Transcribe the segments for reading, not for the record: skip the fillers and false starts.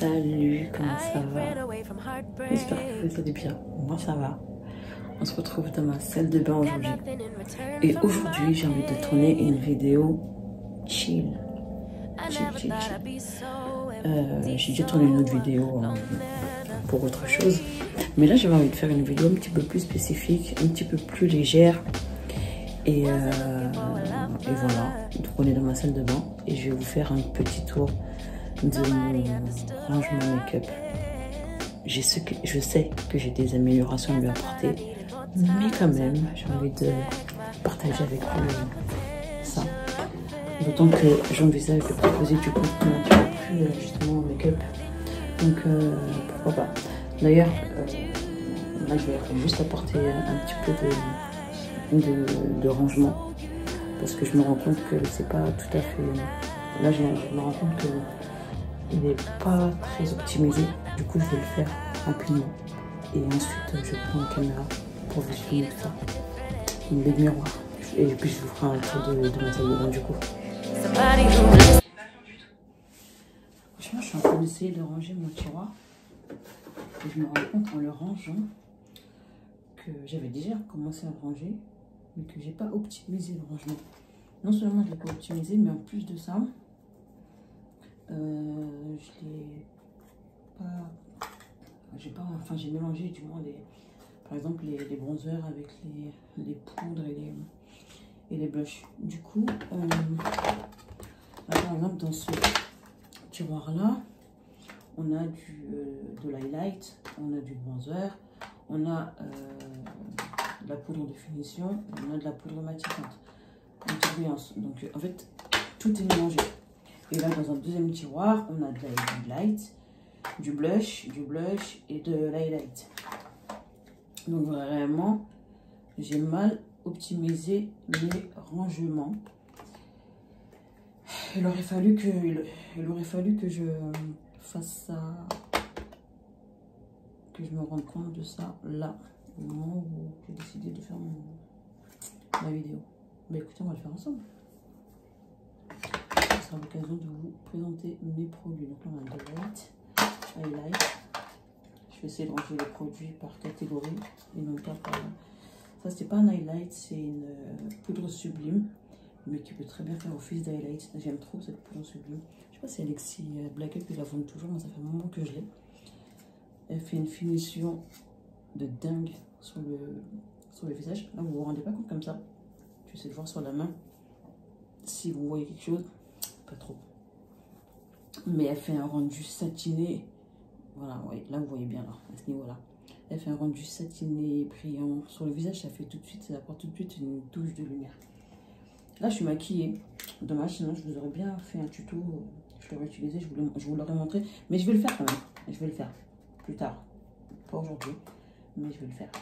Salut, comment ça va? J'espère que vous allez bien. Moi ça va. On se retrouve dans ma salle de bain aujourd'hui. Et aujourd'hui j'ai envie de tourner une vidéo chill. Chill. J'ai déjà tourné une autre vidéo pour autre chose. Mais là j'avais envie de faire une vidéo un petit peu plus spécifique, un petit peu plus légère. Et voilà, donc on est dans ma salle de bain et je vais vous faire un petit tour de mon rangement make-up. Je sais que j'ai des améliorations à lui apporter, mais quand même, j'ai envie de partager avec vous ça. D'autant que j'envisage de proposer du contenu un petit peu plus justement make-up. Donc pourquoi pas. D'ailleurs, là je vais juste apporter un petit peu de rangement parce que je me rends compte que c'est pas tout à fait. Là je me rends compte que il n'est pas très optimisé, du coup je vais le faire rapidement et ensuite je prends la caméra pour vous filmer tout ça, les miroirs, et puis je vous ferai un tour de ma salle de bain du coup. Franchement je suis en train d'essayer de ranger mon tiroir et je me rends compte en le rangeant que j'avais déjà commencé à ranger mais que j'ai pas optimisé le rangement. Non seulement je l'ai pas optimisé, mais en plus de ça je l'ai pas, j'ai mélangé du moins par exemple les bronzers avec les poudres et les blushs. Du coup, là, par exemple dans ce tiroir là, on a de l'highlight, on a du bronzer, on a de la poudre de finition, on a de la poudre matissante, anti-brillance. Donc en fait, tout est mélangé. Et là, dans un deuxième tiroir, on a du light, du blush et de l'highlight. Donc vraiment, j'ai mal optimisé mes rangements. Il aurait fallu que je fasse ça, que je me rende compte de ça là, au moment où j'ai décidé de faire ma vidéo. Mais écoutez, on va le faire ensemble. À l'occasion de vous présenter mes produits. Donc là on a de light, highlight. Je vais essayer de ranger les produits par catégorie et non pas par... Ça c'est pas un highlight, c'est une poudre sublime, mais qui peut très bien faire office d'highlight. J'aime trop cette poudre sublime. Je sais pas si Alexis Black Up il la vend toujours, mais ça fait un moment que je l'ai. Elle fait une finition de dingue sur le visage. Là vous vous rendez pas compte comme ça. Je vais essayer de voir sur la main si vous voyez quelque chose. Pas trop, mais elle fait un rendu satiné. Voilà, ouais, là vous voyez bien là, à ce niveau là, elle fait un rendu satiné brillant sur le visage. Ça fait tout de suite, ça apporte tout de suite une touche de lumière. Là je suis maquillée, dommage, sinon je vous aurais bien fait un tuto, je l'aurais utilisé, je vous l'aurais montré, mais je vais le faire quand même. Je vais le faire plus tard, pas aujourd'hui, mais je vais le faire.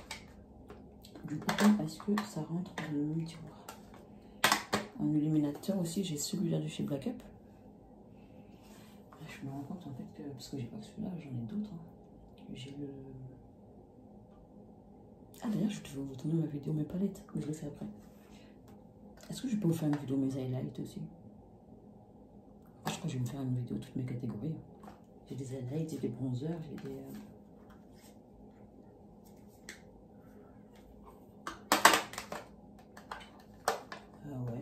Du coup, est-ce que ça rentre dans le même tiroir? En illuminateur aussi, j'ai celui-là de chez Black Up. Je me rends compte en fait que, parce que j'ai pas que celui-là, j'en ai d'autres. J'ai le... Ah d'ailleurs, je devais vous tourner ma vidéo mes palettes, mais je le fais après. Est-ce que je peux vous faire une vidéo mes highlights aussi? Je crois que je vais me faire une vidéo toutes mes catégories. J'ai des highlights, j'ai des bronzers, j'ai des... Ah ouais.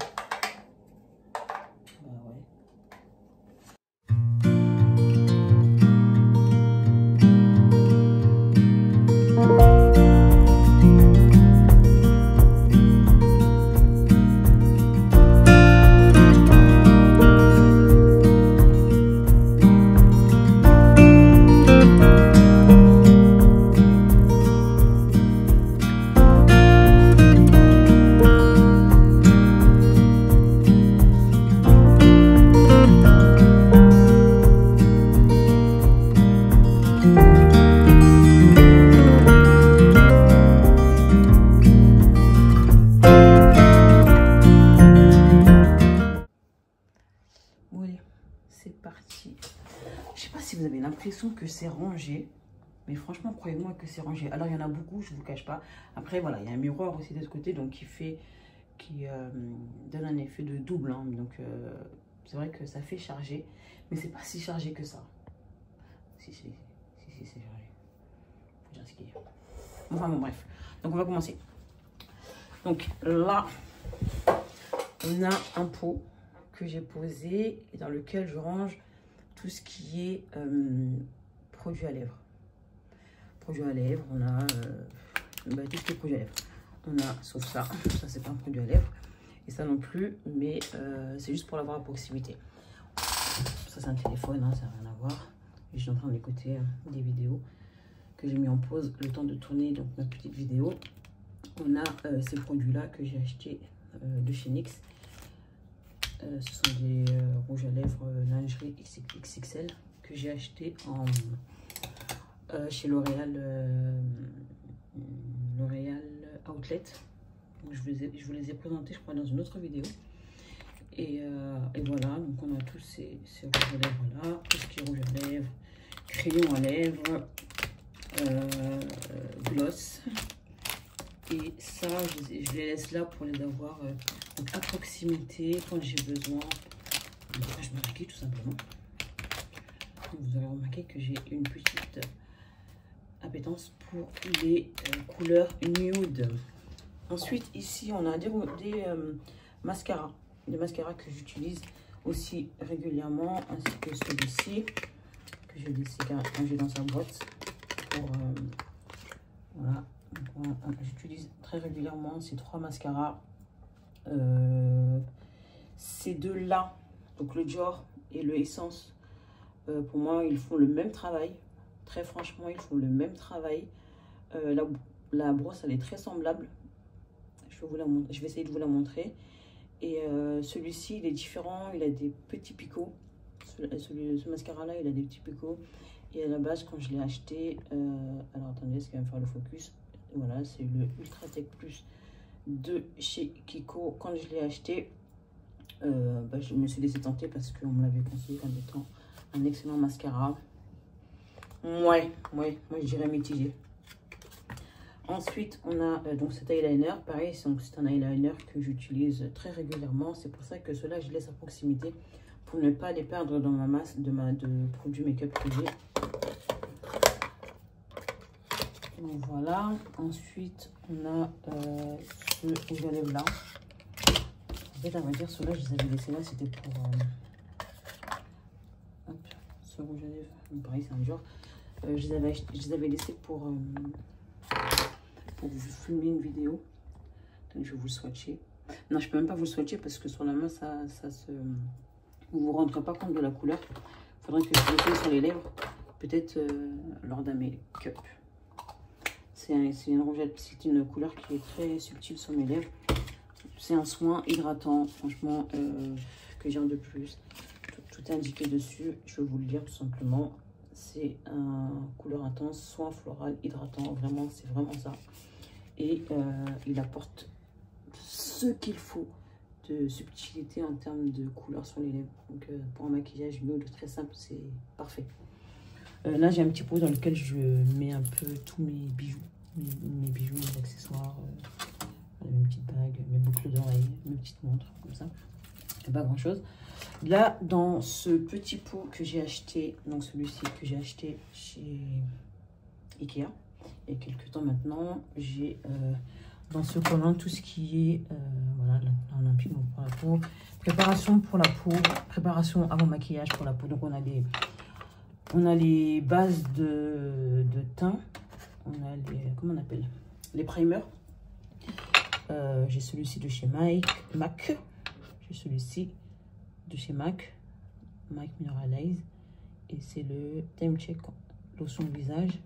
L'impression que c'est rangé, mais franchement croyez-moi que c'est rangé. Alors il y en a beaucoup, je vous cache pas. Après voilà, il y a un miroir aussi de ce côté, donc qui donne un effet de double, hein. Donc c'est vrai que ça fait charger, mais c'est pas si chargé que ça. Si, c'est chargé. Faut dire ce qu'il y a. Enfin bon, bref. Donc on va commencer. Donc là, on a un pot que j'ai posé et dans lequel je range tout ce qui est produit à lèvres. Produit à lèvres, on a tout ce qui est produit à lèvres. On a, sauf ça c'est pas un produit à lèvres. Et ça non plus, mais c'est juste pour l'avoir à proximité. Ça c'est un téléphone, hein, ça n'a rien à voir. Je suis en train d'écouter des vidéos que j'ai mis en pause le temps de tourner donc ma petite vidéo. On a ces produits-là que j'ai achetés de chez NYX. Ce sont des rouges à lèvres lingerie XXL que j'ai acheté chez L'Oréal Outlet. Donc, je vous les ai présentés, je crois, dans une autre vidéo. Et voilà, donc on a tous ces rouges à lèvres là, tout ce qui est rouge à lèvres, crayon à lèvres, gloss. Et ça, je les laisse là pour les avoir donc à proximité quand j'ai besoin. Je me maquille tout simplement. Vous aurez remarqué que j'ai une petite appétence pour les couleurs nude. Ensuite, ici, on a des mascaras. Des mascaras que j'utilise aussi régulièrement, ainsi que celui-ci, que j'ai laissé ranger dans sa boîte. Voilà. J'utilise très régulièrement ces trois mascaras. Ces deux-là, donc le Dior et le Essence, pour moi, ils font le même travail. Très franchement, ils font le même travail. La brosse, elle est très semblable. Je vais essayer de vous la montrer. Et celui-ci, il est différent. Il a des petits picots. Ce mascara-là, il a des petits picots. Et à la base, quand je l'ai acheté, alors attendez, est-ce qu'il va me faire le focus? Voilà, c'est le Ultra Tech Plus de chez Kiko. Quand je l'ai acheté, je me suis laissé tenter parce qu'on me l'avait conseillé comme étant un excellent mascara. Moi je dirais mitigé. Ensuite, on a donc cet eyeliner. Pareil, c'est un eyeliner que j'utilise très régulièrement. C'est pour ça que ceux-là, je laisse à proximité pour ne pas les perdre dans ma masse de produits make-up que j'ai. Donc voilà. Ensuite, on a ce rouge à lèvres là. En fait, on va dire, ceux-là, je les avais laissés là. C'était pour... hop, ce rouge à lèvres. Pareil, c'est un genre. Je les avais laissés pour vous filmer une vidéo. Donc, je vais vous le swatcher. Non, je peux même pas vous le swatcher parce que sur la main, vous ne vous rendrez pas compte de la couleur. Il faudrait que je le fasse sur les lèvres. Peut-être lors d'un make-up. C'est une couleur qui est très subtile sur mes lèvres. C'est un soin hydratant, franchement, que j'ai un de plus. Tout est indiqué dessus. Je vais vous le dire tout simplement. C'est un couleur intense, soin floral, hydratant. Vraiment, c'est vraiment ça. Et il apporte ce qu'il faut de subtilité en termes de couleur sur les lèvres. Donc, pour un maquillage nude très simple, c'est parfait. Là, j'ai un petit pot dans lequel je mets un peu tous mes bijoux. Mes bijoux, mes accessoires, mes petites bagues, mes boucles d'oreilles, mes petites montres, comme ça. Pas grand chose. Là, dans ce petit pot que j'ai acheté, donc celui-ci que j'ai acheté chez Ikea, il y a quelques temps maintenant, j'ai dans ce collant tout ce qui est, voilà, on a un pigment pour la peau, préparation pour la peau, préparation avant maquillage pour la peau. Donc, on a les bases de teint. On a les, comment on appelle, les primers. J'ai celui-ci de chez MAC. J'ai celui-ci de chez MAC Mineralize. Et c'est le Time Check lotion de visage.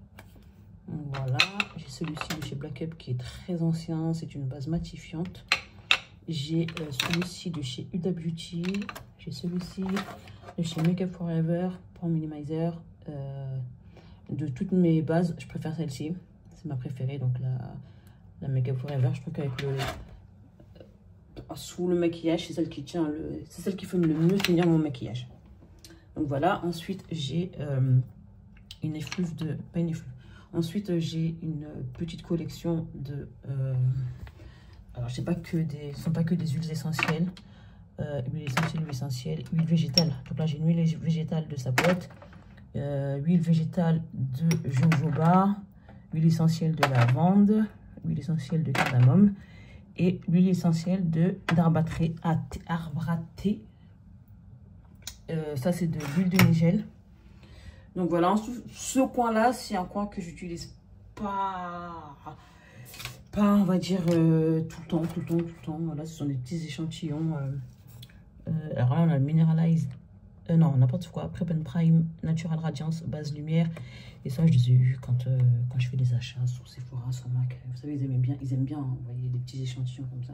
Voilà. J'ai celui-ci de chez Black Up qui est très ancien. C'est une base matifiante. J'ai celui-ci de chez Huda Beauty. J'ai celui-ci de chez Make Up Forever pour Minimizer. De toutes mes bases, je préfère celle-ci. C'est ma préférée. Donc la Make Up Forever, je trouve qu'avec sous le maquillage, c'est celle qui tient c'est celle qui fait le mieux tenir mon maquillage. Donc voilà. Ensuite, j'ai une effluve de... Pas une effluve. Ensuite, j'ai une petite collection de... alors, ce ne sont pas que des huiles essentielles. Huile essentielle, huile végétale. Donc là, j'ai une huile végétale de Sapot, huile végétale de jojoba, huile essentielle de lavande, huile essentielle de cardamome et l'huile essentielle d'arbre à thé. Ça, c'est de l'huile de nigel. Donc voilà, ce coin-là, c'est un coin que j'utilise pas, on va dire, tout le temps. Voilà, ce sont des petits échantillons. Alors là, on a le Mineralize. Non, n'importe quoi. Prep and Prime, Natural Radiance, base lumière. Et ça, je les ai eu quand je fais des achats sur Sephora, sur Mac. Vous savez, ils aiment bien, hein, vous voyez, des petits échantillons comme ça.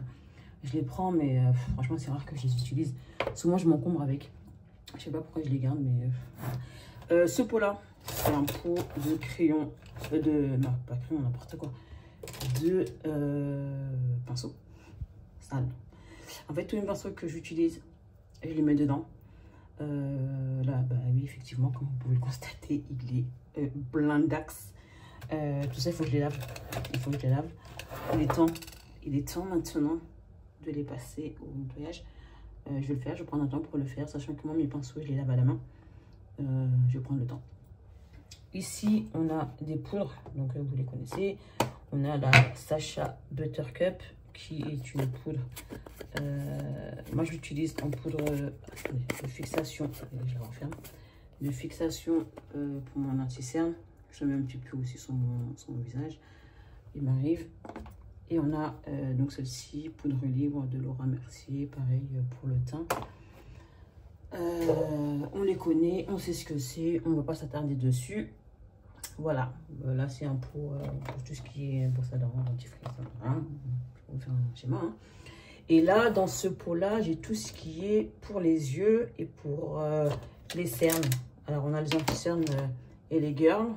Je les prends, mais franchement, c'est rare que je les utilise. Souvent, je m'encombre avec. Je sais pas pourquoi je les garde, mais... ce pot-là, c'est un pot de crayon. Non, pas crayon, n'importe quoi. De pinceau sale. En fait, tous les pinceaux que j'utilise, je les mets dedans. Là, bah oui, effectivement, comme vous pouvez le constater, il est blindax. Tout ça, il faut que je les lave. Il est temps maintenant de les passer au nettoyage. Je vais le faire, je vais prendre un temps pour le faire, sachant que moi, mes pinceaux, je les lave à la main. Je vais prendre le temps. Ici, on a des poudres, donc vous les connaissez. On a la Sacha Buttercup, qui est une poudre. Moi, je l'utilise en poudre de fixation. Je la referme. De fixation pour mon anti-cerne. Je mets un petit peu aussi sur mon visage. Il m'arrive. Et on a donc celle-ci, poudre libre de Laura Mercier, pareil pour le teint. On les connaît, on sait ce que c'est, on ne va pas s'attarder dessus. Voilà, là c'est un pot pour tout ce qui est brosse à dents, dentifrice, hein. Je vais vous faire un schéma. Hein. Et là, dans ce pot-là, j'ai tout ce qui est pour les yeux et pour les cernes. Alors, on a les anti-cernes et les girls.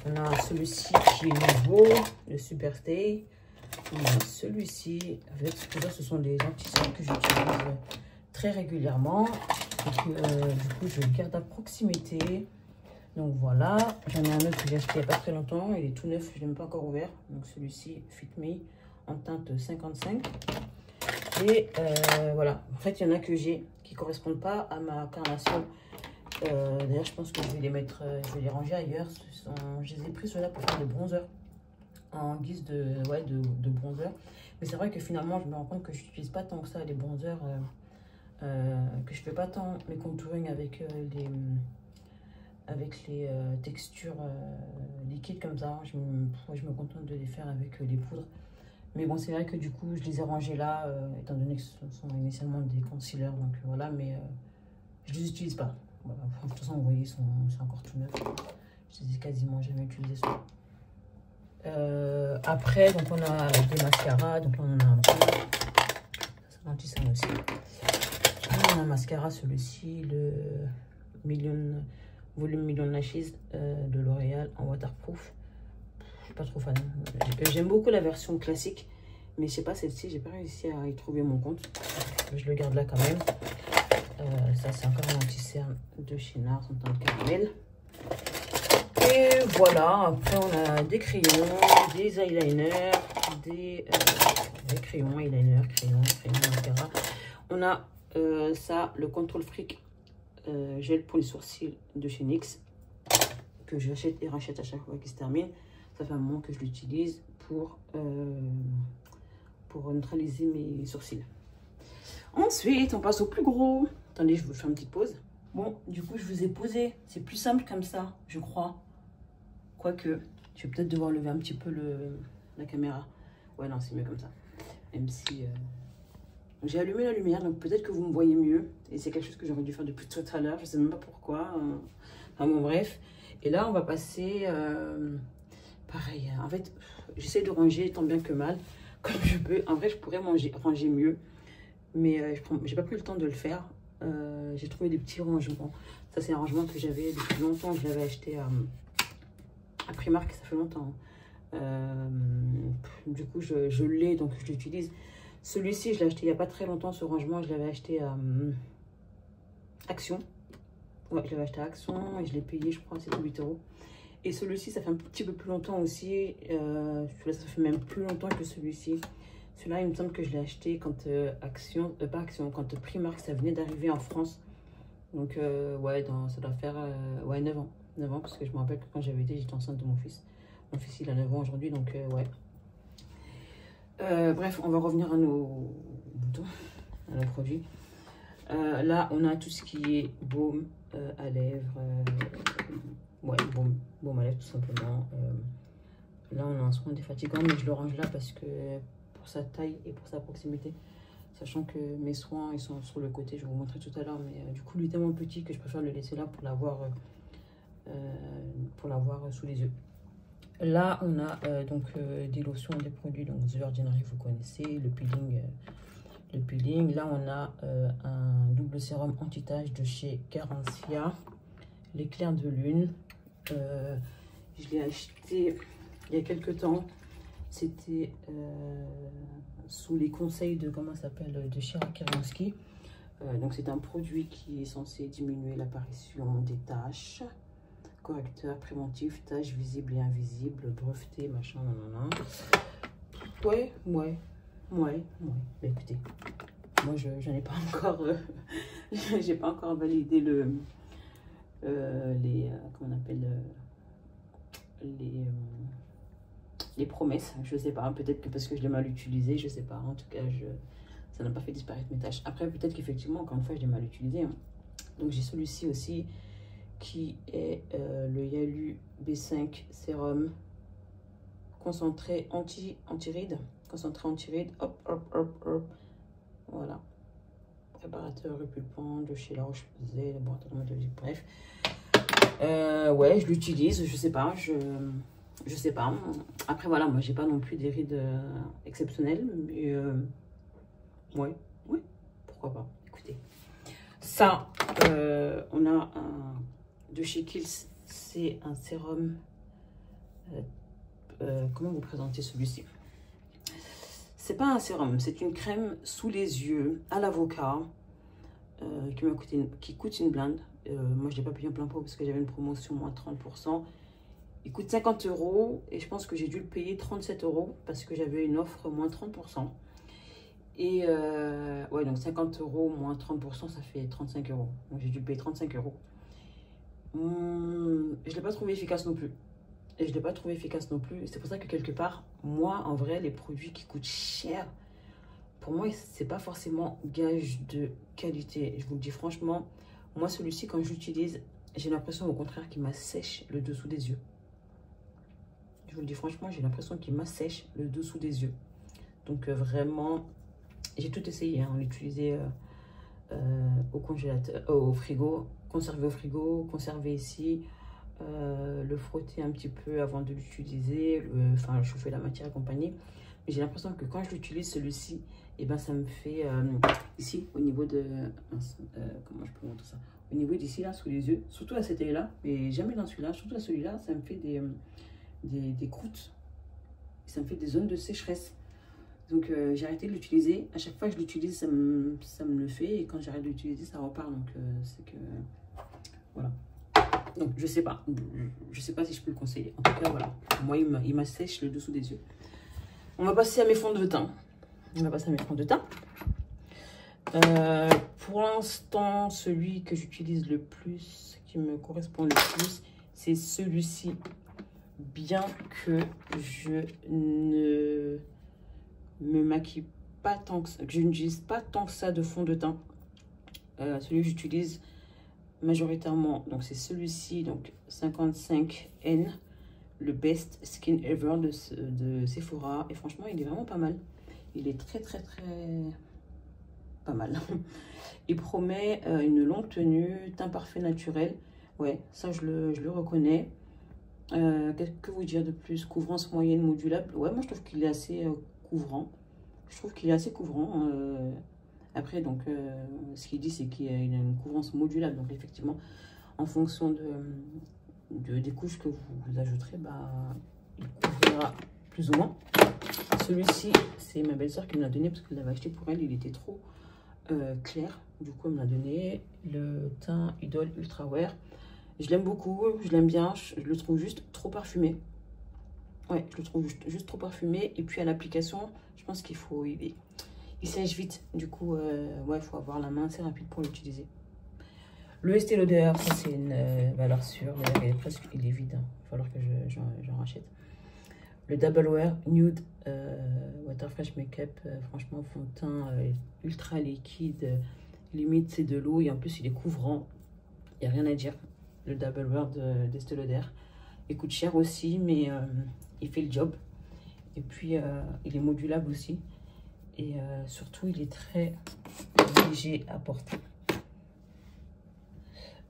On a celui-ci qui est nouveau, le Super Stay. On a celui-ci, avec ce sont des anti-cernes que j'utilise très régulièrement. Donc, du coup, je le garde à proximité. Donc voilà, j'en ai un autre que j'ai acheté il n'y a pas très longtemps. Il est tout neuf, je ne l'ai même pas encore ouvert. Donc celui-ci, Fit Me, en teinte 55. Et voilà, en fait, il y en a que j'ai qui ne correspondent pas à ma carnation. D'ailleurs, je pense que je vais les mettre, je vais les ranger ailleurs. Je les ai pris ceux-là pour faire des bronzers en guise de bronzer. Mais c'est vrai que finalement, je me rends compte que je n'utilise pas tant que ça les bronzers, que je fais pas tant mes contouring avec les textures liquides comme ça. Je me contente de les faire avec les poudres. Mais bon, c'est vrai que du coup, je les ai rangés là, étant donné que ce sont initialement des concealers. Donc voilà, mais je les utilise pas. Voilà. De toute façon, vous voyez, c'est encore tout neuf. Je les ai quasiment jamais utilisés. Après, donc on a des mascaras. Donc là, on en a un peu. Ça, c'est anti-cerne aussi. On a un mascara, celui-ci, le Volume Million Lashes de L'Oréal en waterproof. Je suis pas trop fan. J'aime beaucoup la version classique, mais je sais pas, celle-ci, j'ai pas réussi à y trouver mon compte. Je le garde là quand même. Ça, c'est encore un anti-cerne de chez NARS en teinte caramel. Et voilà, après on a des crayons, des eyeliners, des crayons, eyeliner, crayons, mascara. On a ça, le Control Freak gel pour les sourcils de chez NYX, que j'achète et rachète à chaque fois qu'il se termine. Ça fait un moment que je l'utilise pour neutraliser mes sourcils. Ensuite, on passe au plus gros. Attendez, je vous fais une petite pause. Bon, du coup, je vous ai posé. C'est plus simple comme ça, je crois. Quoique, je vais peut-être devoir lever un petit peu la caméra. Ouais, non, c'est mieux comme ça. Même si... j'ai allumé la lumière, donc peut-être que vous me voyez mieux. Et c'est quelque chose que j'aurais dû faire depuis tout à l'heure. Je sais même pas pourquoi. Enfin bon, bref. Et là, on va passer... pareil. En fait, j'essaie de ranger tant bien que mal, comme je peux. En vrai, je pourrais ranger mieux. Mais j'ai pas pris le temps de le faire. J'ai trouvé des petits rangements. Ça, c'est un rangement que j'avais depuis longtemps. Je l'avais acheté à Primark, ça fait longtemps. Du coup, je l'ai, donc je l'utilise. Celui-ci, je l'ai acheté il n'y a pas très longtemps. Ce rangement, je l'avais acheté à Action. Ouais, je l'avais acheté à Action et je l'ai payé, je crois, c'était 8 €. Et celui-ci, ça fait un petit peu plus longtemps aussi. Celui-là, ça fait même plus longtemps que celui-ci. Celui-là, il me semble que je l'ai acheté quand quand Primark, ça venait d'arriver en France. Donc, ouais, ça doit faire ouais, 9 ans. 9 ans, parce que je me rappelle que quand j'avais été, j'étais enceinte de mon fils. Mon fils, il a 9 ans aujourd'hui, donc ouais. Bref, on va revenir à nos boutons, à nos produits. Là, on a tout ce qui est baume à lèvres. Ouais, baume à lèvres, tout simplement. Là, on a un soin défatigant, mais je le range là parce que pour sa taille et pour sa proximité. Sachant que mes soins, ils sont sur le côté, je vais vous montrer tout à l'heure. Mais du coup, lui est tellement petit que je préfère le laisser là pour l'avoir sous les yeux. Là, on a donc des lotions, des produits. Donc, The Ordinary, vous connaissez. Le peeling. Là, on a un double sérum anti-tache de chez Garancia. L'éclair de lune. Je l'ai acheté il y a quelques temps. C'était sous les conseils de, comment ça s'appelle, de Chira Kirinsky. Donc, c'est un produit qui est censé diminuer l'apparition des taches. Correcteur préventif, taches visibles et invisibles, breveté, machin, nanana. Ouais. Bah, écoutez, moi, je n'ai pas encore, j'ai pas encore validé comment on appelle, les promesses. Je sais pas, peut-être que parce que je l'ai mal utilisé, je sais pas. En tout cas, ça n'a pas fait disparaître mes taches. Après, peut-être qu'effectivement, encore une fois, je l'ai mal utilisé. Hein. Donc, j'ai celui-ci aussi, qui est le Yalu B5 sérum concentré anti-rides. Hop. Voilà. Préparateur répulpant de chez La Roche-Posay, laboratoire dermatologique, bref. Ouais, je l'utilise, je sais pas, je sais pas. Après, voilà, moi, j'ai pas non plus des rides exceptionnelles, mais ouais, pourquoi pas. Écoutez, ça, on a un de chez Kiehl's, c'est un sérum. Comment vous présenter celui-ci? C'est pas un sérum, c'est une crème sous les yeux à l'avocat qui coûte une blinde. Moi, je l'ai pas payé en plein pot parce que j'avais une promotion moins 30%. Il coûte 50 € et je pense que j'ai dû le payer 37 € parce que j'avais une offre moins 30%. Et ouais, donc 50 € moins 30%, ça fait 35 €. Donc j'ai dû payer 35 €. Je ne l'ai pas trouvé efficace non plus. C'est pour ça que quelque part, moi, en vrai, les produits qui coûtent cher, pour moi, c'est pas forcément gage de qualité. Je vous le dis franchement, moi, celui-ci, quand je l'utilise, j'ai l'impression au contraire qu'il m'assèche le dessous des yeux. Je vous le dis franchement, j'ai l'impression qu'il m'assèche le dessous des yeux. Donc vraiment, j'ai tout essayé. Hein, on l'utilisait au congélateur, au frigo, conservé au frigo, conservé ici. Le frotter un petit peu avant de l'utiliser, enfin chauffer la matière et compagnie. Mais j'ai l'impression que quand je l'utilise celui-ci, et ben ça me fait ici au niveau de comment je peux montrer ça, au niveau d'ici là sous les yeux, surtout à cet œil là, mais jamais dans celui-là, surtout à celui-là, ça me fait des croûtes, ça me fait des zones de sécheresse. Donc j'ai arrêté de l'utiliser. À chaque fois que je l'utilise, ça me le fait, et quand j'arrête de l'utiliser, ça repart. Donc c'est que voilà. Donc, je sais pas si je peux le conseiller. En tout cas, voilà. Moi, il m'assèche le dessous des yeux. On va passer à mes fonds de teint. Pour l'instant, celui que j'utilise le plus, qui me correspond le plus, c'est celui-ci. Bien que je ne me maquille pas tant que ça, que je n'utilise pas tant que ça de fond de teint. Celui que j'utilise majoritairement, donc c'est celui-ci, donc 55N, le Best Skin Ever de Sephora, et franchement il est vraiment pas mal, il est très pas mal. Il promet une longue tenue, teint parfait naturel, ouais, ça je le reconnais. Qu'est-ce que vous dire de plus? Couvrance moyenne modulable, ouais, moi je trouve qu'il est assez couvrant, Après, donc, ce qu'il dit, c'est qu'il a une couvrance modulable. Donc, effectivement, en fonction des couches que vous ajouterez, bah, il couvrira plus ou moins. Celui-ci, c'est ma belle-sœur qui me l'a donné parce qu'elle l'avait acheté pour elle. Il était trop clair. Du coup, elle me l'a donné. Le teint Idol Ultra Wear. Je l'aime beaucoup, je l'aime bien. Je le trouve juste trop parfumé. Ouais, je le trouve juste trop parfumé. Et puis, à l'application, je pense qu'il faut... Il sèche vite, du coup, ouais, il faut avoir la main assez rapide pour l'utiliser. Le Estée Lauder, ça c'est une valeur sûre. D'ailleurs, il est vide. Il va falloir que j'en rachète. Le Double Wear Nude Water Fresh Makeup. Franchement, fond de teint ultra liquide. Limite, c'est de l'eau. Et en plus, il est couvrant. Il n'y a rien à dire. Le Double Wear d'Estée Lauder. Il coûte cher aussi, mais il fait le job. Et puis, il est modulable aussi. Et surtout, il est très léger à porter.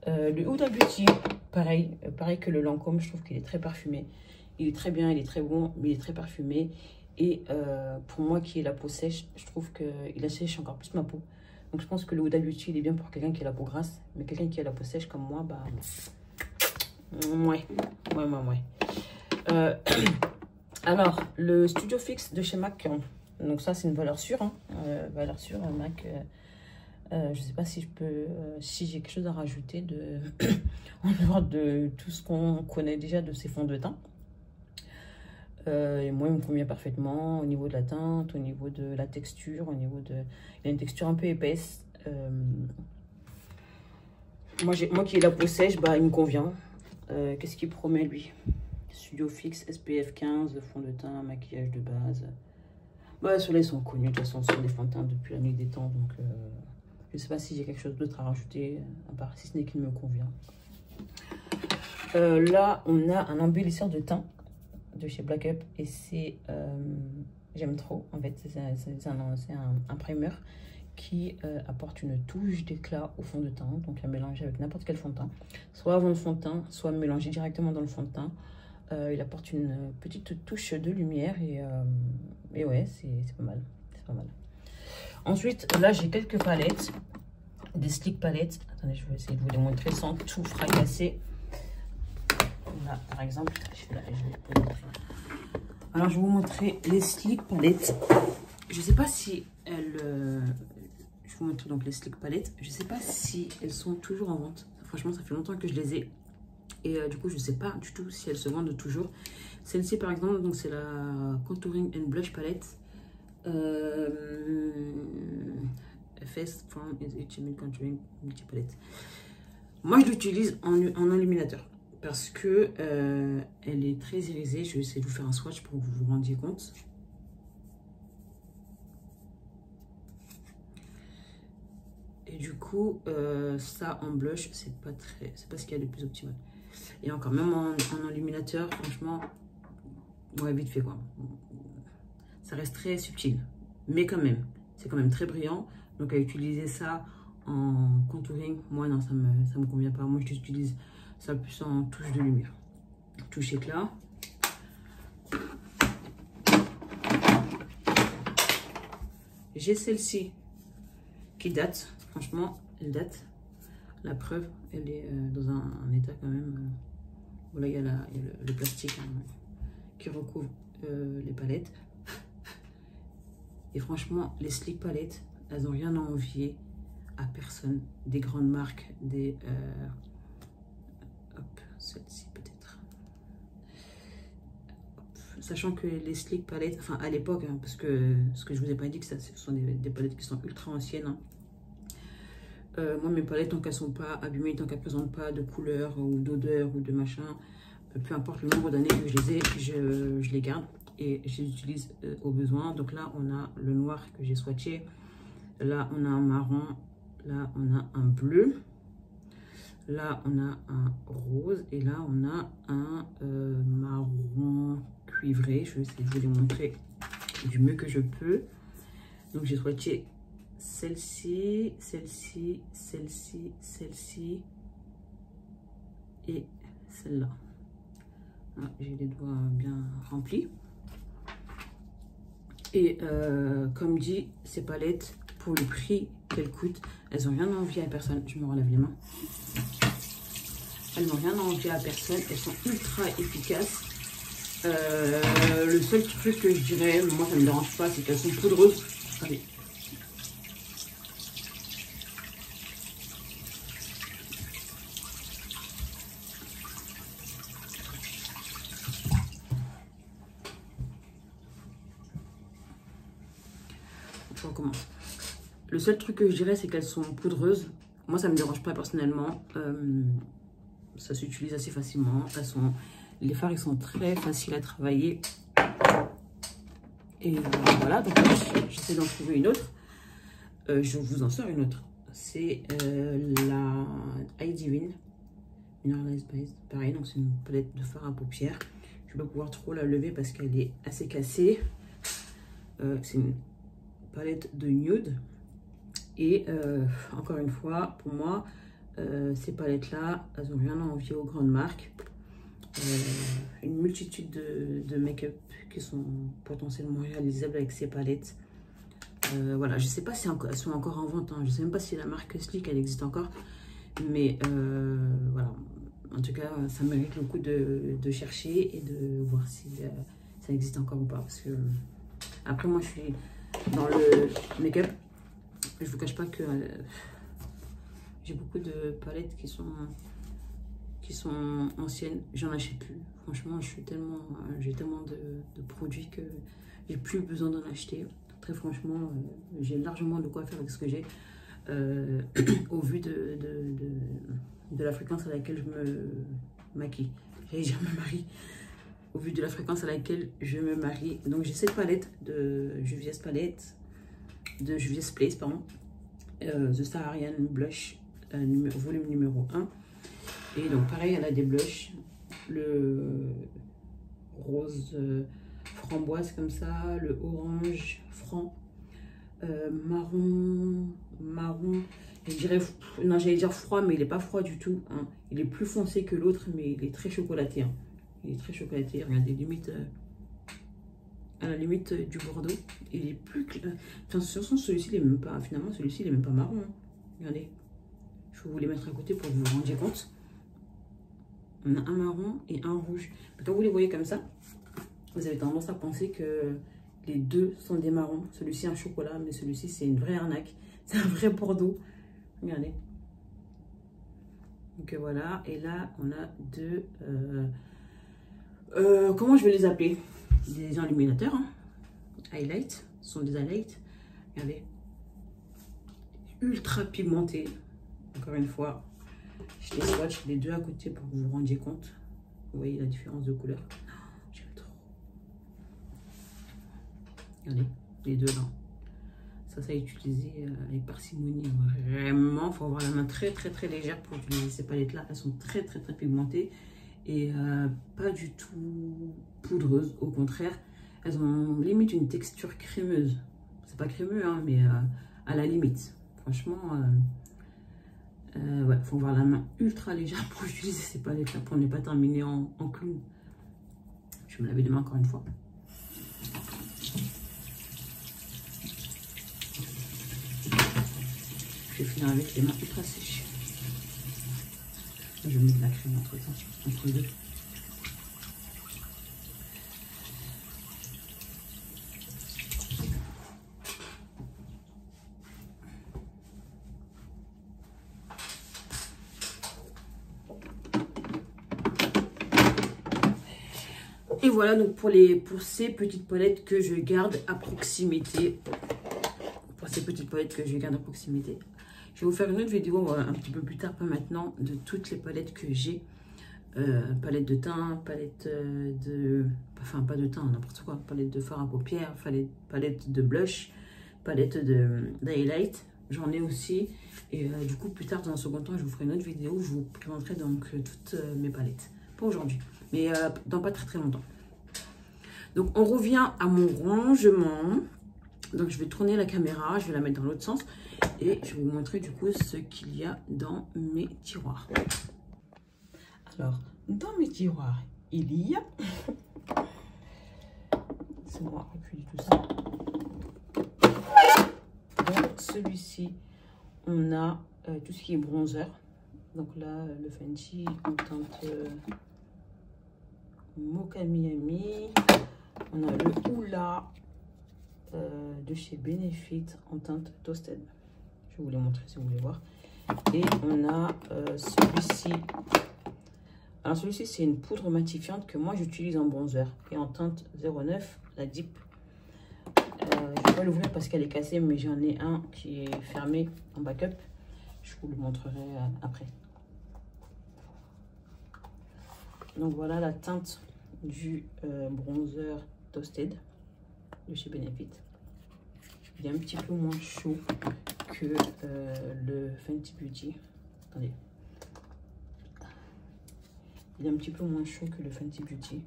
Le Huda Beauty, pareil que le Lancôme, je trouve qu'il est très parfumé. Il est très bien, il est très bon, mais il est très parfumé. Et pour moi qui ai la peau sèche, je trouve qu'il assèche encore plus ma peau. Donc je pense que le Huda Beauty, il est bien pour quelqu'un qui a la peau grasse. Mais quelqu'un qui a la peau sèche comme moi, bah... Ouais. Alors, le Studio Fix de chez MAC. Donc ça, c'est une valeur sûre. Hein. Valeur sûre, MAC... je sais pas si je peux, si j'ai quelque chose à rajouter en dehors de tout ce qu'on connaît déjà de ces fonds de teint. Et moi, il me convient parfaitement au niveau de la teinte, au niveau de la texture, au niveau de... Il a une texture un peu épaisse. Moi qui ai la peau sèche, bah, il me convient. Qu'est-ce qu'il promet, lui? Studio Fix, SPF 15, fond de teint, maquillage de base. Bah, ceux-là, ils sont connus. De toute façon, ce sont des fonds de teint depuis la nuit des temps, donc... je ne sais pas si j'ai quelque chose d'autre à rajouter, à part si ce n'est qu'il me convient. Là, on a un embellisseur de teint de chez Black Up. Et c'est... j'aime trop. En fait, c'est un primer qui apporte une touche d'éclat au fond de teint. Donc, à mélanger avec n'importe quel fond de teint. Soit avant le fond de teint, soit mélangé directement dans le fond de teint. Il apporte une petite touche de lumière. Et ouais, c'est pas mal. C'est pas mal. Ensuite, là, j'ai quelques palettes, des slick palettes. Attendez, je vais essayer de vous les montrer sans tout fracasser. Là, par exemple, je vais vous montrer. Alors, je vais vous montrer les slick palettes. Je ne sais pas si elles... je vous montre donc les slick palettes. Je ne sais pas si elles sont toujours en vente. Franchement, ça fait longtemps que je les ai. Et du coup, je ne sais pas du tout si elles se vendent toujours. Celle-ci, par exemple, donc c'est la Contouring and Blush Palette. Face from HML Contouring Multi Palette. Moi, je l'utilise en illuminateur parce que elle est très irisée. Je vais essayer de vous faire un swatch pour que vous vous rendiez compte. Et du coup, ça en blush, c'est pas ce qu'il y a de plus optimal. Et encore, même en illuminateur, franchement, ouais, vite fait quoi. Ça reste très subtil, mais quand même, c'est quand même très brillant. Donc à utiliser ça en contouring, moi non, ça me convient pas. Moi, j'utilise ça plus en touche de lumière, touche éclat. J'ai celle-ci qui date, franchement, elle date. La preuve, elle est dans un état quand même. Voilà, il y a le plastique hein, qui recouvre les palettes. Et franchement, les slick palettes, elles n'ont rien à envier à personne. Des grandes marques, des... hop, celle-ci peut-être. Sachant que les slick palettes, enfin à l'époque, hein, parce que ce que je vous ai pas dit, que ça, ce sont des palettes qui sont ultra anciennes. Hein. Moi, mes palettes, tant qu'elles sont pas abîmées, tant qu'elles ne présentent pas de couleur ou d'odeur ou de machin, peu importe le nombre d'années que je les ai, je les garde. Et je les utilise au besoin. Donc là, on a le noir que j'ai swatché. Là, on a un marron. Là, on a un bleu. Là, on a un rose. Et là, on a un marron cuivré. Je vais essayer de vous les montrer du mieux que je peux. Donc, j'ai swatché celle-ci, celle-ci, celle-ci, celle-ci et celle-là. J'ai les doigts bien remplis. Et comme dit, ces palettes, pour le prix qu'elles coûtent, elles n'ont rien à envier à personne. Je me relève les mains. Elles n'ont rien à envier à personne. Elles sont ultra efficaces. Le seul truc que je dirais, moi ça ne me dérange pas, c'est qu'elles sont poudreuses. Allez. On recommence. Le seul truc que je dirais, c'est qu'elles sont poudreuses. moi, ça ne me dérange pas personnellement. Ça s'utilise assez facilement. Les fards, ils sont très faciles à travailler. Et voilà, donc j'essaie d'en trouver une autre. Je vous en sors une autre. C'est la Eye Divine Mineralized Base. Pareil, donc c'est une palette de fard à paupières. Je vais pas pouvoir trop la lever parce qu'elle est assez cassée. C'est une palette de nude. Et encore une fois, pour moi, ces palettes-là, elles n'ont rien à envier aux grandes marques. Une multitude de make-up qui sont potentiellement réalisables avec ces palettes. Voilà, je ne sais pas si elles sont encore en vente. Hein. Je ne sais même pas si la marque Sleek, elle existe encore. Mais voilà, en tout cas, ça mérite le coup de chercher et de voir si ça existe encore ou pas. Parce que après, moi, je suis dans le make-up. Je ne vous cache pas que j'ai beaucoup de palettes qui sont anciennes. J'en achète plus. Franchement, j'ai tellement de produits que j'ai plus besoin d'en acheter. Très franchement, j'ai largement de quoi faire avec ce que j'ai. Au vu de la fréquence à laquelle je me maquille. J'allais dire me marie. Au vu de la fréquence à laquelle je me marie. Donc j'ai cette palette de Juvia's Place, pardon. The Saharian Blush, volume numéro 1. Et donc pareil, elle a des blushs. Le rose framboise comme ça, le orange franc, marron, je dirais, non, j'allais dire froid, mais il n'est pas froid du tout, hein. Il est plus foncé que l'autre, mais il est très chocolaté, hein. Il est très chocolaté, regardez, limite à la limite du bordeaux. Il est plus clair. Enfin, celui-ci il est même pas, finalement celui-ci il est même pas marron, hein. Regardez, je vais vous les mettre à côté pour que vous vous rendiez compte. On a un marron et un rouge. Mais quand vous les voyez comme ça, vous avez tendance à penser que les deux sont des marrons. Celui-ci un chocolat, mais celui-ci c'est une vraie arnaque. C'est un vrai bordeaux. Regardez. Donc voilà. Et là, on a deux... comment je vais les appeler? Des enluminateurs. Hein. Highlight. Ce sont des highlights. Regardez. Ultra pigmentés. Encore une fois. Je les swatch les deux à côté pour que vous vous rendiez compte. Vous voyez la différence de couleur. J'aime trop. Regardez, les deux là. Ça à utiliser avec parcimonie. Vraiment, il faut avoir la main très légère pour utiliser ces palettes là. Elles sont très pigmentées et pas du tout poudreuses. Au contraire, elles ont limite une texture crémeuse. C'est pas crémeux, hein, mais à la limite. Franchement, ouais, faut avoir la main ultra légère pour utiliser ces palettes là pour ne pas terminer en clown. Je vais me laver les mains encore une fois. Je vais finir avec les mains ultra sèches. Je vais mettre de la crème entre deux. Et voilà donc pour ces petites palettes que je garde à proximité. Je vais vous faire une autre vidéo un petit peu plus tard, pas maintenant, de toutes les palettes que j'ai. Palette de teint, palette de... Enfin, pas de teint, n'importe quoi. Palette de fard à paupières, palette de blush, palette d'highlight. J'en ai aussi. Et du coup, plus tard, dans un second temps, je vous ferai une autre vidéo où je vous présenterai donc toutes mes palettes. Pas aujourd'hui, mais dans pas très longtemps. Donc, on revient à mon rangement. Donc, je vais tourner la caméra, je vais la mettre dans l'autre sens. Et je vais vous montrer du coup ce qu'il y a dans mes tiroirs. Alors, dans mes tiroirs, il y a... C'est moi, appuie tout ça. Dans celui-ci, on a tout ce qui est bronzer. Donc là, le Fenty en teinte Mocha Miami. On a le Hoola de chez Benefit en teinte Toasted. Je vais vous les montrer si vous voulez voir. Et on a celui-ci. Alors celui-ci, c'est une poudre matifiante que moi j'utilise en bronzer et en teinte 09, la Deep. Je ne vais pas l'ouvrir parce qu'elle est cassée, mais j'en ai un qui est fermé en backup. Je vous le montrerai après. Donc voilà la teinte du bronzer Toasted de chez Benefit. Il est un petit peu moins chaud que le Fenty Beauty. Attendez. Il est un petit peu moins chaud que le Fenty Beauty.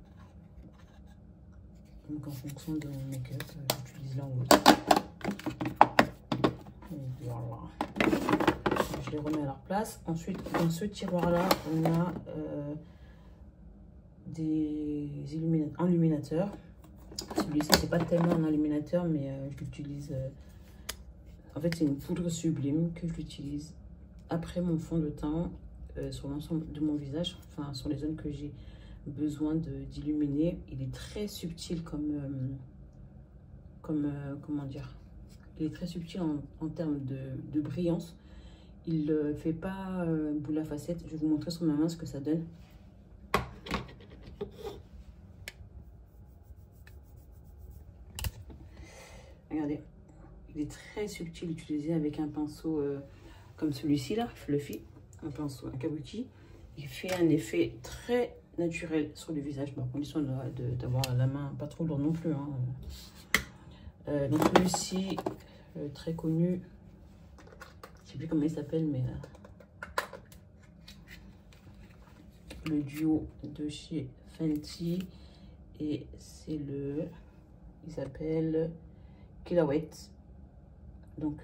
Donc en fonction de mon make-up, j'utilise l'un ou l'autre. Voilà. Je les remets à leur place. Ensuite, dans ce tiroir-là, on a des illuminateurs. Celui-ci, c'est pas tellement un illuminateur, mais je l'utilise. En fait, c'est une poudre sublime que j'utilise après mon fond de teint sur l'ensemble de mon visage, enfin sur les zones que j'ai besoin d'illuminer. Il est très subtil comment dire, il est très subtil en termes de brillance. Il ne fait pas boule à facettes. Je vais vous montrer sur ma main ce que ça donne. Regardez, il est très subtil, utilisé avec un pinceau comme celui-ci là, Fluffy, un pinceau, un kabuki. Il fait un effet très naturel sur le visage, à condition d'avoir la main pas trop lourde non plus. Hein. Donc celui-ci, très connu, je sais plus comment il s'appelle, mais le duo de chez Fenty, et c'est il s'appelle Kilauea. Donc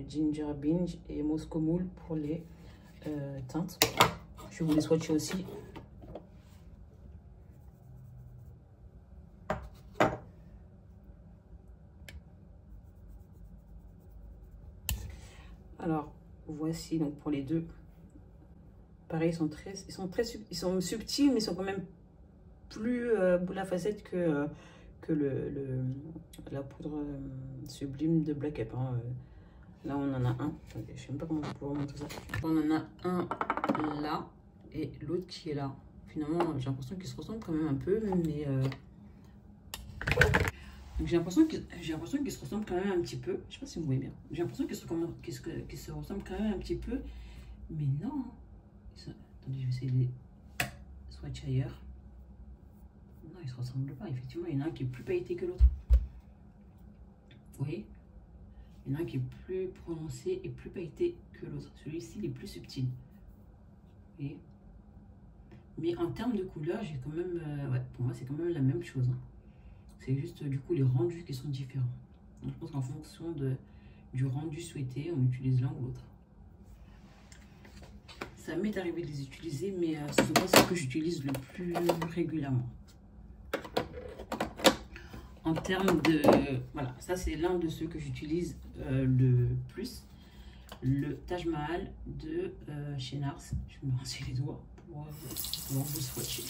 Ginger Binge et Moscow Mule pour les teintes. Je vais vous les swatcher aussi. Alors voici donc pour les deux. Pareil, ils sont subtils, mais ils sont quand même plus boule à facettes que la poudre sublime de Black Up. Hein. Là, on en a un. Attendez, je sais même pas comment je peux vous montrer ça. On en a un là et l'autre qui est là. Finalement, j'ai l'impression qu'ils se ressemblent quand même un peu, mais j'ai l'impression qu'ils se ressemblent quand même un petit peu. Je sais pas si vous voyez bien. J'ai l'impression qu'ils se ressemblent quand même un petit peu, mais non. Attendez, je vais essayer de les swatcher ailleurs. Non, ils se ressemblent pas. Effectivement, il y en a un qui est plus pailleté que l'autre. Vous voyez? Il y en a un qui est plus prononcé et plus pailleté que l'autre. Celui-ci, il est plus subtil. Vous voyez? Mais en termes de couleur, j'ai quand même... ouais, pour moi, c'est quand même la même chose. Hein. C'est juste, du coup, les rendus qui sont différents. Donc, je pense qu'en fonction du rendu souhaité, on utilise l'un ou l'autre. Ça m'est arrivé de les utiliser, mais c'est souvent ce que j'utilise le plus régulièrement. En termes de... Voilà, ça c'est l'un de ceux que j'utilise le plus. Le Taj Mahal de chez Nars. Je vais me rincer les doigts pour pouvoir vous swatcher.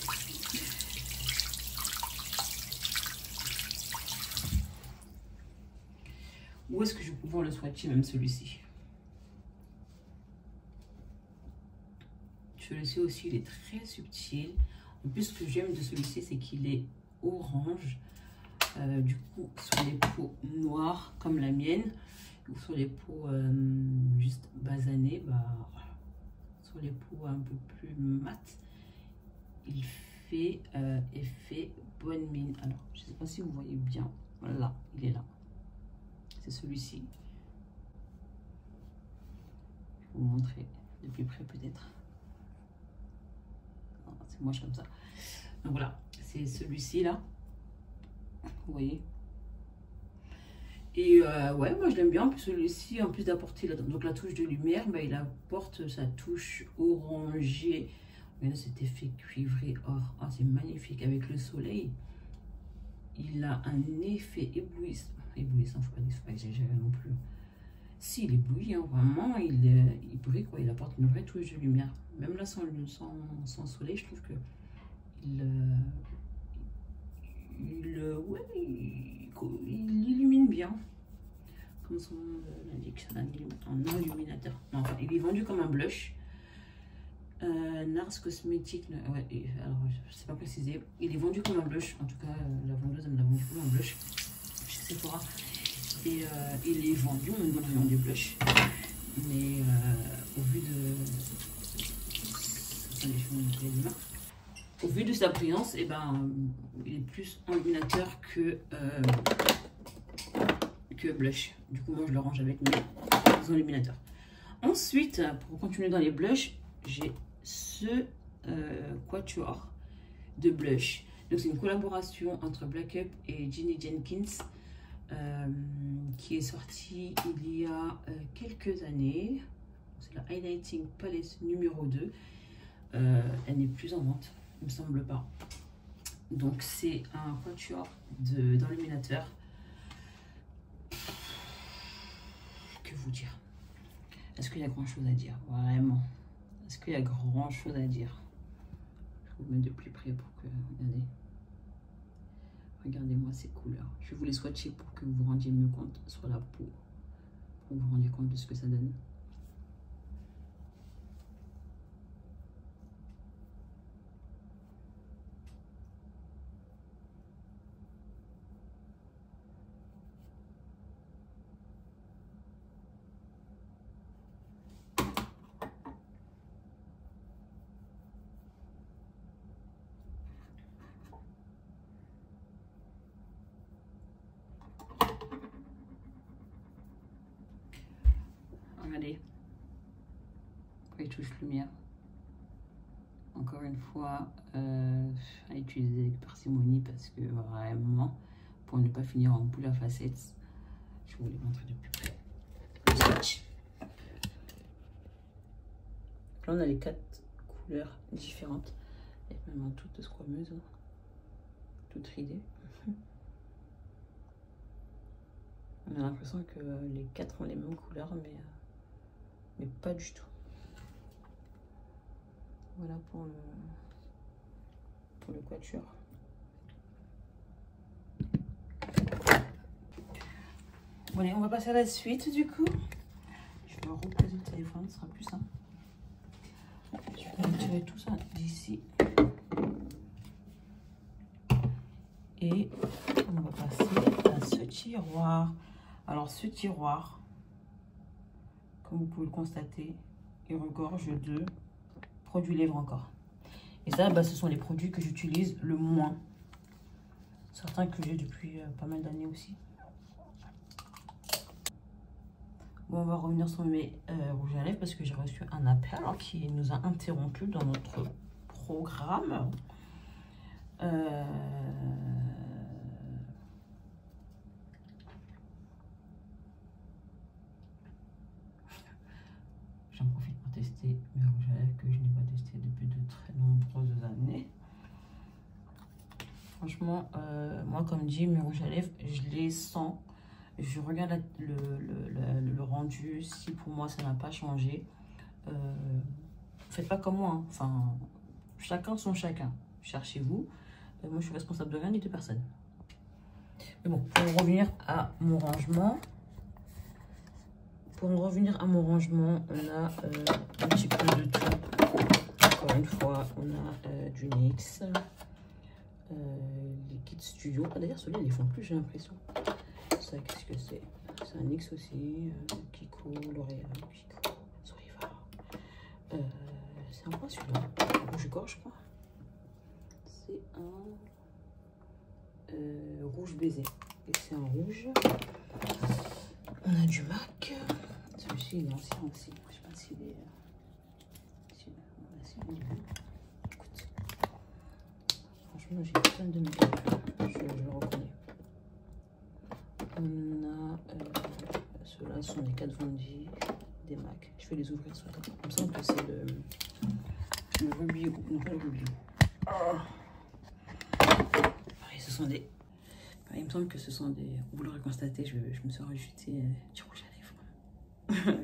Où est-ce que je vais pouvoir le swatcher, même celui-ci? Celui-ci aussi, il est très subtil. En plus, ce que j'aime de celui-ci, c'est qu'il est orange. Du coup, sur les peaux noires comme la mienne, ou sur les peaux juste basanées, bah, sur les peaux un peu plus mat, il fait effet bonne mine. Alors, je ne sais pas si vous voyez bien. Voilà, il est là. C'est celui-ci. Je vais vous montrer de plus près peut-être. C'est moche comme ça. Donc voilà, c'est celui-ci là. Vous voyez? Et ouais, moi je l'aime bien. En plus, celui-ci, en plus d'apporter donc la touche de lumière, bah, il apporte sa touche orangée. Regardez cet effet cuivré or. Ah, c'est magnifique. Avec le soleil, il a un effet éblouissant. Éblouissant, faut pas exagérer non plus. Si, il éblouit, hein, vraiment, il brille, quoi. Il apporte une vraie touche de lumière. Même là, sans soleil, je trouve que il illumine bien. Comme son nom l'indique, c'est un illuminateur. Non, enfin, il est vendu comme un blush. Nars Cosmetics, ouais, alors je sais pas préciser. Il est vendu comme un blush. En tout cas, la vendeuse elle me l'a vendu comme un blush chez Sephora. Et il est vendu même dans le rayon des blushs. Mais au vu de... Attendez, je vais vous montrer les mains. Au vu de sa brillance, eh ben, il est plus enluminateur que blush. Du coup, moi, je le range avec mes enluminateurs. Ensuite, pour continuer dans les blushs, j'ai ce quatuor de blush. Donc, c'est une collaboration entre Black Up et Ginny Jenkins qui est sortie il y a quelques années. C'est la Highlighting Palette numéro 2. Elle n'est plus en vente, il me semble pas. Donc, c'est un quatuor d'enluminateur. Que vous dire? Est-ce qu'il y a grand chose à dire? Vraiment? Est-ce qu'il y a grand chose à dire? Je vais vous mettre de plus près pour que... Regardez. Regardez-moi ces couleurs. Je vais vous les swatcher pour que vous vous rendiez mieux compte sur la peau. Pour que vous vous rendiez compte de ce que ça donne. Regardez, les touches lumière. Encore une fois, à utiliser avec parcimonie parce que vraiment, pour ne pas finir en boule à facettes, je vais vous les montrer de plus près. Swatch. Là, on a les 4 couleurs différentes. Et vraiment toutes squameuses, hein. Toutes ridées. On a l'impression que les 4 ont les mêmes couleurs, mais pas du tout. Voilà pour le quatuor. Bon, allez, on va passer à la suite du coup. Je vais reposer le téléphone, ce sera plus simple. Je vais retirer tout ça d'ici. Et on va passer à ce tiroir. Alors ce tiroir, comme vous pouvez le constater, il regorge de produits lèvres encore. Et ça, bah, ce sont les produits que j'utilise le moins. Certains que j'ai depuis pas mal d'années aussi. Bon, on va revenir sur mes rouges à lèvres parce que j'ai reçu un appel qui nous a interrompu dans notre programme. J'en profite pour tester mes rouges à lèvres que je n'ai pas testé depuis de très nombreuses années. Franchement, moi comme dit, mes rouges à lèvres, je les sens. Je regarde le rendu. Si pour moi ça n'a pas changé, faites pas comme moi, hein. Enfin, chacun son chacun. Cherchez-vous. Moi je suis responsable de rien ni de personne. Mais bon, pour revenir à mon rangement. On a un petit peu de tout. Encore une fois, on a du NYX, Liquid Studio. Ah, d'ailleurs, celui-là, ils font plus, j'ai l'impression. Ça, qu'est-ce que c'est? C'est un NYX aussi. Kiko, L'Oréal, Kiko, Zoeva. C'est un quoi celui-là? Rouge gorge, je crois. C'est un rouge baiser. Et c'est un rouge. On a du MAC. Celui-ci, il est ancien aussi. Je sais pas s'il est... Écoute. Franchement, j'ai plein de make-up. Je le reconnais. On a... ceux-là sont les 4 vendis des MAC. Je vais les ouvrir sur le temps. Il me semble que c'est le Ruby. Non, pas le Ruby. Pareil, ce sont des... Il me semble que ce sont des... Vous l'aurez constaté, je me suis rajouté du rouge à lèvres.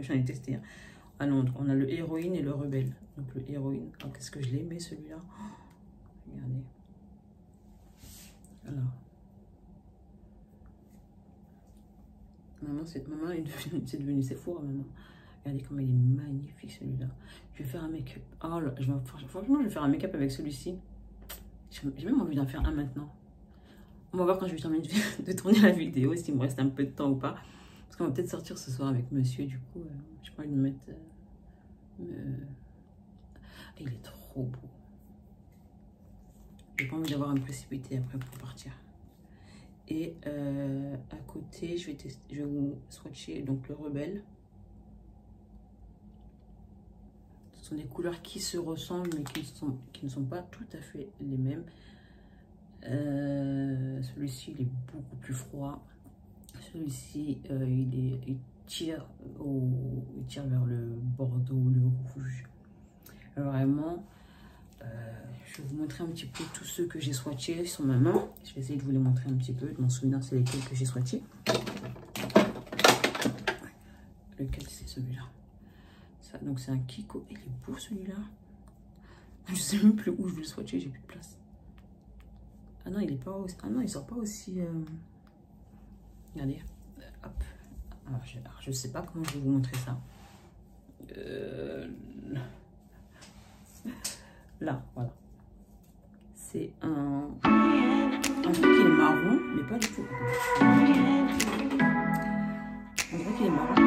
J'en ai testé. Hein. Ah non, on a le héroïne et le rebelle. Donc le héroïne. Qu'est-ce que je l'aimais celui-là? Regardez. Alors. Maman c'est devenu Sephora maman. Regardez comme il est magnifique celui-là. Je vais faire un make-up. Oh là, franchement, je vais faire un make-up avec celui-ci. J'ai même envie d'en faire un maintenant. On va voir quand je vais terminer de tourner la vidéo, s'il me reste un peu de temps ou pas. Parce qu'on va peut-être sortir ce soir avec monsieur, du coup, je pas envie de me mettre... Il est trop beau. J'ai pas envie d'avoir un précipité après pour partir. Et à côté, je vais vous swatcher donc le Rebelle. Ce sont des couleurs qui se ressemblent mais qui ne sont pas tout à fait les mêmes. Celui-ci il est beaucoup plus froid. Celui-ci il tire vers le bordeaux, le rouge. Vraiment, je vais vous montrer un petit peu tous ceux que j'ai swatchés sur ma main. Je vais essayer de vous les montrer un petit peu, de m'en souvenir c'est lesquels que j'ai swatchés. Lequel c'est celui-là? Donc c'est un Kiko. Il est beau celui-là. Je sais même plus où je vais le swatcher, j'ai plus de place. Ah non, il est pas aussi... Ah non, il sort pas aussi... Regardez. Hop. Alors, je sais pas comment je vais vous montrer ça. Là, voilà. C'est un truc qui est marron, mais pas du tout. On dirait qu'il est marron.